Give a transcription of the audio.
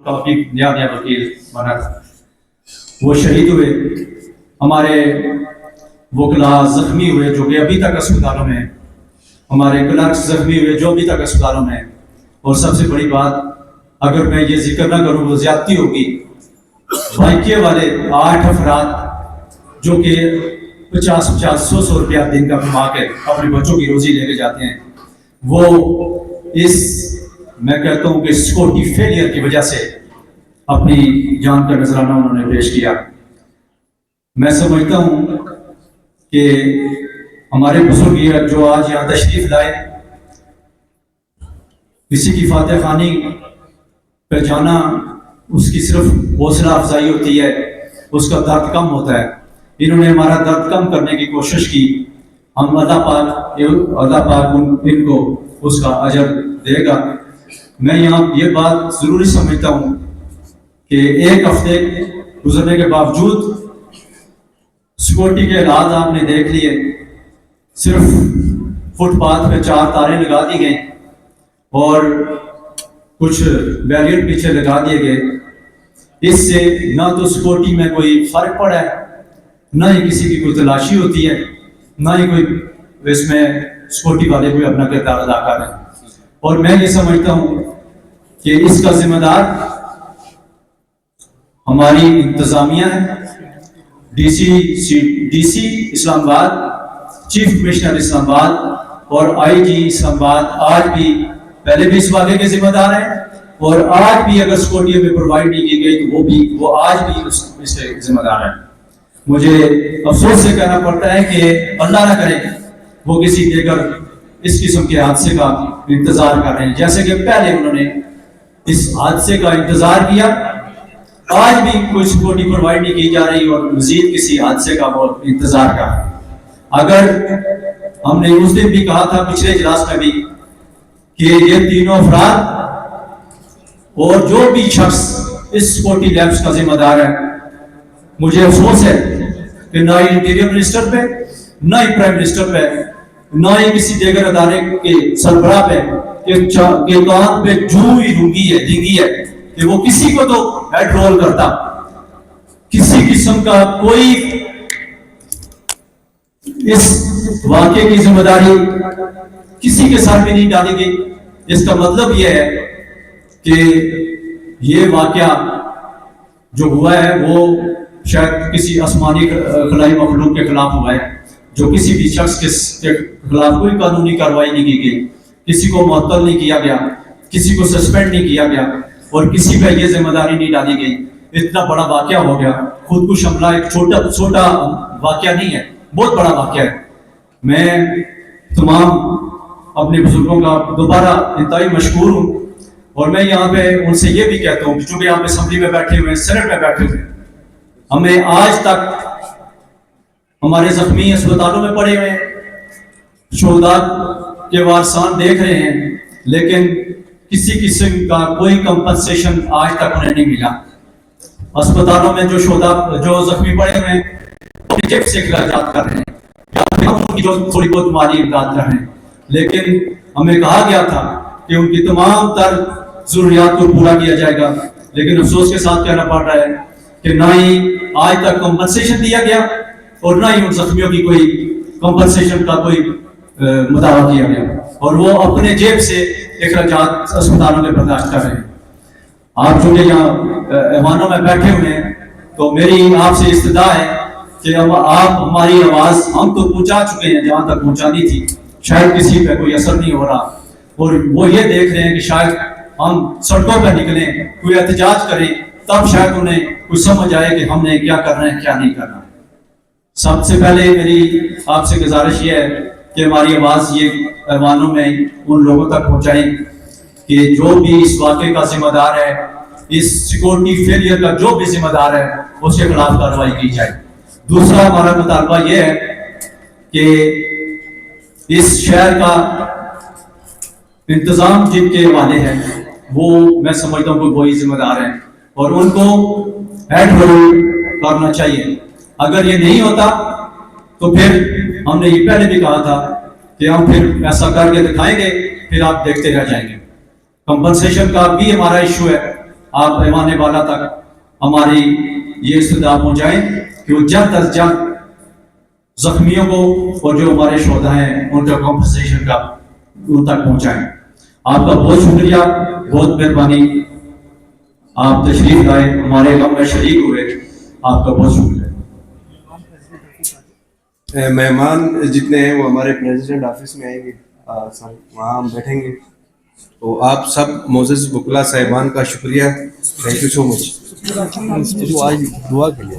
काफी नया नया वकील बना था, वो शहीद हुए। हमारे वकला जख्मी हुए जो कि अभी तक अस्पतालों में, हमारे क्लर्क्स जख्मी हुए जो अभी तक अस्पतालों में। और सबसे बड़ी बात, अगर मैं ये जिक्र ना करूँ वो ज्यादती होगी, बाइके वाले 8 अफराद जो कि 50-100 रुपया दिन का कमा के अपने बच्चों की रोजी लेके जाते हैं, वो इस मैं कहता हूँ कि सिक्योरिटी फेलियर की वजह से अपनी जान का नजराना उन्होंने पेश किया। मैं समझता हूँ कि हमारे बुजुर्ग जो आज यहाँ तशरीफ लाए, किसी की फातह खानी पे जाना उसकी सिर्फ हौसला अफजाई होती है, उसका दर्द कम होता है। इन्होंने हमारा दर्द कम करने की कोशिश की। हम अल्लाह पाक इनको उसका अजर देगा। मैं यहाँ ये बात ज़रूरी समझता हूँ कि एक हफ्ते गुजरने के बावजूद सिक्योरिटी के हालात आपने देख लिए। सिर्फ फुटपाथ पे 4 तारे लगा दी गई और कुछ बैरियर पीछे लगा दिए गए। इससे ना तो सिक्योरिटी में कोई फर्क पड़ा है, ना ही किसी की कोई तलाशी होती है, ना ही कोई इसमें सिक्योरिटी वाले कोई अपना किरदार अदा कर रहे हैं। और मैं ये समझता हूँ कि इसका जिम्मेदार हमारी इंतजामिया है, DC Islamabad, chief commissioner Islamabad और आईजी इस्लामाबाद आज भी, पहले भी इस वाक़े के जिम्मेदार हैं और आज भी अगर सिक्योरिटी में प्रोवाइड नहीं की गई तो वो आज भी इसके जिम्मेदार हैं। मुझे अफसोस से कहना पड़ता है कि अल्लाह ना करे वो किसी देकर इस किस्म के हादसे का इंतजार कर रहे हैं, जैसे कि पहले उन्होंने इस हादसे का इंतजार किया। आज भी कोई सिक्योरिटी प्रोवाइड नहीं की जा रही और मजीद किसी हादसे का वो इंतजार कर रहे हैं। अगर हमने उस दिन भी कहा था पिछले इजलास में भी कि ये तीनों अफराद और जो भी शख्स इस सिक्योरिटी लैब्स का जिम्मेदार है, मुझे अफसोस है कि ना ही इंटीरियर मिनिस्टर पे, ना ही प्राइम मिनिस्टर पे, ना ही किसी देगर अदारे के सरबराह पे के कान पे जू ही रूंगी है कि वो किसी को तो हेड रोल करता। किसी किस्म का कोई इस वाक़े की जिम्मेदारी किसी के साथ भी नहीं डाली गई। इसका मतलब यह है कि ये वाक़या जो हुआ है वो शायद किसी आसमानी खलाई मखलूक के खिलाफ हुआ है, जो किसी भी शख्स के खिलाफ कोई कानूनी कार्रवाई नहीं की गई, किसी को मुअत्तल नहीं किया गया, किसी को सस्पेंड नहीं किया गया और किसी पे ये जिम्मेदारी नहीं डाली गई। इतना बड़ा वाक़या हो गया। खुदकुश हमला एक छोटा वाक़या नहीं है, बहुत बड़ा वाक़या है। मैं तमाम अपने बुजुर्गों का दोबारा इंतहाई मशकूर हूँ और मैं यहाँ पे उनसे ये भी कहता हूँ जो भी यहाँ पे असेंबली में बैठे हुए, सेनेट में बैठे हुए, हमें आज तक हमारे जख्मी अस्पतालों में पड़े हुए हैं, शोहदा के वारसान देख रहे हैं, लेकिन किसी किस्म का कोई कंपनसेशन आज तक उन्हें नहीं मिला। अस्पतालों में जो जख्मी पड़े हुए हैं जेब से इखराजात कर रहे हैं या फिर हम उनकी जो थोड़ी बहुत माली इमदाद कर रहे हैं, लेकिन हमें कहा गया था कि उनकी तमाम तर जरूरियात को पूरा किया जाएगा। लेकिन अफसोस के साथ कहना पड़ रहा है कि ना ही आज तक कंपनसेशन दिया गया और ना ही उन जख्मियों की कोई कंपनसेशन का कोई मुदावा किया गया और वो अपने जेब से इखराजात अस्पतालों में बर्दाश्त कर रहे हैं। आप चूंकि यहाँ ऐवानों में बैठे हुए हैं तो मेरी आपसे इस्तदा है कि आप हमारी आवाज़ हम तो पहुँचा चुके हैं जहाँ तक पहुँचानी थी, शायद किसी पे कोई असर नहीं हो रहा और वो ये देख रहे हैं कि शायद हम सड़कों पर निकलें, कोई एहतजाज करें, तब शायद उन्हें कुछ समझ आए कि हमने क्या करना है क्या नहीं करना। सबसे पहले मेरी आपसे गुजारिश ये है कि हमारी आवाज़ ये ऐवानों में उन लोगों तक पहुँचाएं कि जो भी इस वाक़े का जिम्मेदार है, इस सिक्योरिटी फेलियर का जो भी जिम्मेदार है, उसके खिलाफ कार्रवाई की जाए। दूसरा हमारा मुतालबा ये है कि इस शहर का इंतजाम जिनके वाले हैं वो मैं समझता हूँ वही जिम्मेदार हैं और उनको हेड रोल करना चाहिए। अगर ये नहीं होता तो फिर हमने ये पहले भी कहा था कि हम फिर ऐसा करके दिखाएंगे, फिर आप देखते रह जाएंगे। कंपनसेशन का भी हमारा इशू है آپ پیمانے والا تک ہماری یہ استدعا پہنچائیں کہ وہ جلد از جلد زخمیوں کو اور جو ہمارے شہداء ہیں ان کا کمپنسیشن کا ان تک پہنچائیں. آپ کا بہت شکریہ, بہت مہربانی, آپ تشریف لائے, ہمارے غم میں شریک ہوئے, آپ کا بہت شکریہ. مہمان جتنے ہیں وہ ہمارے پریزیڈنٹ آفس میں آئیں گے, وہاں ہم بیٹھیں گے. تو آپ سب معزز وکلاء صاحبان کا شکریہ, تھینک یو سو مچ. دعا کے لیے